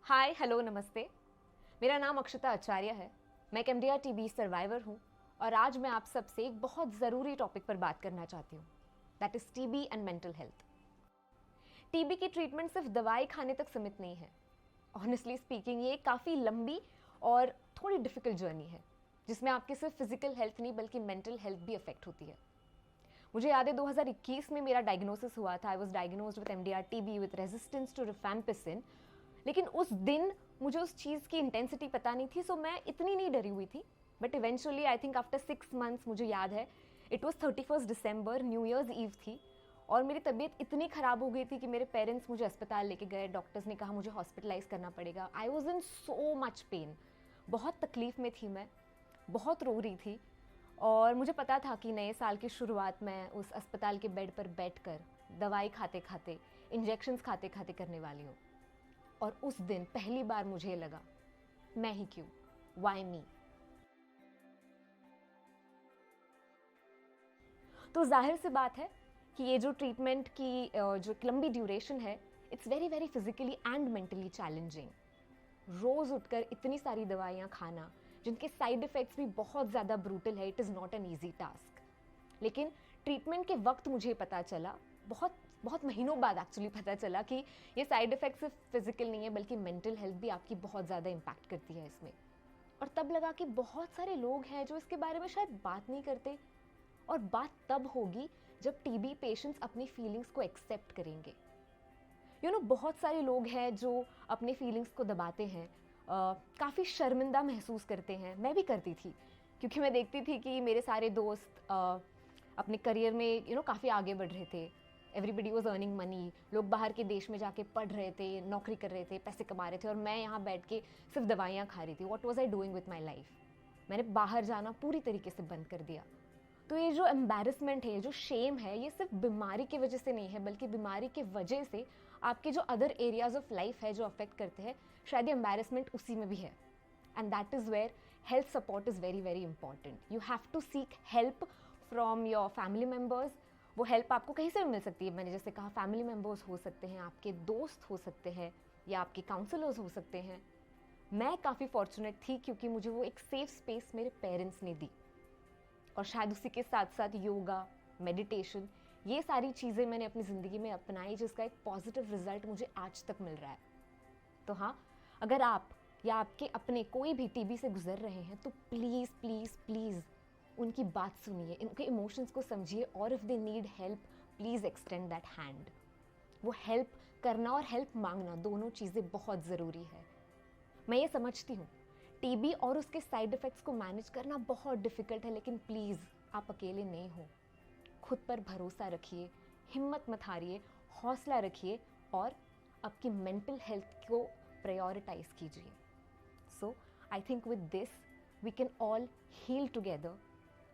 Hi hello नमस्ते। मेरा नाम अक्षता आचार्य है। मैं एक एमडीआर टीबी सर्वाइवर हूँ और आज मैं आप सबसे एक बहुत ज़रूरी टॉपिक पर बात करना चाहती हूँ, that is TB and mental health. TB की ट्रीटमेंट सिर्फ दवाई खाने तक सीमित नहीं है। ऑनेस्टली स्पीकिंग ये काफ़ी लंबी और थोड़ी डिफ़िकल्ट जर्नी है जिसमें आपकी सिर्फ फिजिकल हेल्थ नहीं बल्कि मेंटल हेल्थ भी अफेक्ट होती है। मुझे याद है 2021 में मेरा डायग्नोसिस हुआ था। I was diagnosed with MDR TB with resistance to rifampicin. लेकिन उस दिन मुझे उस चीज़ की इंटेंसिटी पता नहीं थी, सो मैं इतनी नहीं डरी हुई थी। But eventually I think after 6 months, मुझे याद है it was 31 December, new year's eve थी, और मेरी तबीयत इतनी ख़राब हो गई थी कि मेरे पेरेंट्स मुझे अस्पताल लेके गए। डॉक्टर्स ने कहा मुझे हॉस्पिटलाइज करना पड़ेगा। I was in so much pain, बहुत तकलीफ़ में थी मैं, बहुत रो रही थी। और मुझे पता था कि नए साल की शुरुआत मैं उस अस्पताल के बेड पर बैठकर दवाई खाते खाते, इंजेक्शन्स खाते खाते करने वाली हूँ। और उस दिन पहली बार मुझे लगा, मैं ही क्यों, वाई मी। तो जाहिर सी बात है कि ये जो ट्रीटमेंट की जो एक लंबी ड्यूरेशन है, it's very very physically and mentally challenging. रोज़ उठकर इतनी सारी दवाइयाँ खाना जिनके साइड इफ़ेक्ट्स भी बहुत ज़्यादा ब्रूटल है, it is not an easy task. लेकिन ट्रीटमेंट के वक्त मुझे पता चला, बहुत बहुत महीनों बाद एक्चुअली पता चला कि ये साइड इफ़ेक्ट सिर्फ फिजिकल नहीं है बल्कि मेंटल हेल्थ भी आपकी बहुत ज़्यादा इम्पैक्ट करती है इसमें। और तब लगा कि बहुत सारे लोग हैं जो इसके बारे में शायद बात नहीं करते, और बात तब होगी जब टीबी पेशेंट्स अपनी फीलिंग्स को एक्सेप्ट करेंगे। बहुत सारे लोग हैं जो अपने फीलिंग्स को दबाते हैं, काफ़ी शर्मिंदा महसूस करते हैं। मैं भी करती थी, क्योंकि मैं देखती थी कि मेरे सारे दोस्त अपने करियर में काफ़ी आगे बढ़ रहे थे। एवरीबडी वॉज अर्निंग मनी, लोग बाहर के देश में जाके पढ़ रहे थे, नौकरी कर रहे थे, पैसे कमा रहे थे, और मैं यहाँ बैठ के सिर्फ दवाइयाँ खा रही थी। What was I doing with my life? मैंने बाहर जाना पूरी तरीके से बंद कर दिया। तो ये जो एम्बैरसमेंट है, जो शेम है, ये सिर्फ बीमारी की वजह से नहीं है बल्कि बीमारी की वजह से आपके जो अदर एरियाज ऑफ लाइफ है जो अफेक्ट करते हैं, शायद ये एम्बैरसमेंट उसी में भी है। And that is where health support is very very important. You have to seek help from your family members. वो हेल्प आपको कहीं से भी मिल सकती है। मैंने जैसे कहा, फैमिली मेम्बर्स हो सकते हैं, आपके दोस्त हो सकते हैं, या आपके काउंसलर्स हो सकते हैं। मैं काफ़ी फॉर्चुनेट थी क्योंकि मुझे वो एक सेफ स्पेस मेरे पेरेंट्स ने दी, और शायद उसी के साथ साथ योगा, मेडिटेशन, ये सारी चीज़ें मैंने अपनी ज़िंदगी में अपनाई जिसका एक पॉजिटिव रिजल्ट मुझे आज तक मिल रहा है। तो हाँ, अगर आप या आपके अपने कोई भी टीबी से गुजर रहे हैं तो प्लीज़ प्लीज़ प्लीज़ उनकी बात सुनिए, उनके इमोशंस को समझिए, और if they need help please extend that hand. वो हेल्प करना और हेल्प मांगना, दोनों चीज़ें बहुत ज़रूरी है। मैं ये समझती हूँ टीबी और उसके साइड इफ़ेक्ट्स को मैनेज करना बहुत डिफ़िकल्ट है, लेकिन प्लीज़ आप अकेले नहीं हो। खुद पर भरोसा रखिए, हिम्मत मत हारिए, हौसला रखिए, और आपकी मेंटल हेल्थ को प्रायोरिटाइज कीजिए। So I think with this we can all heal together,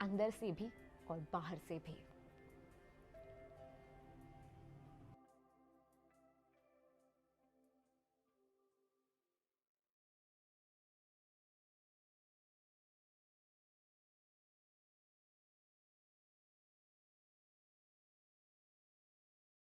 अंदर से भी और बाहर से भी।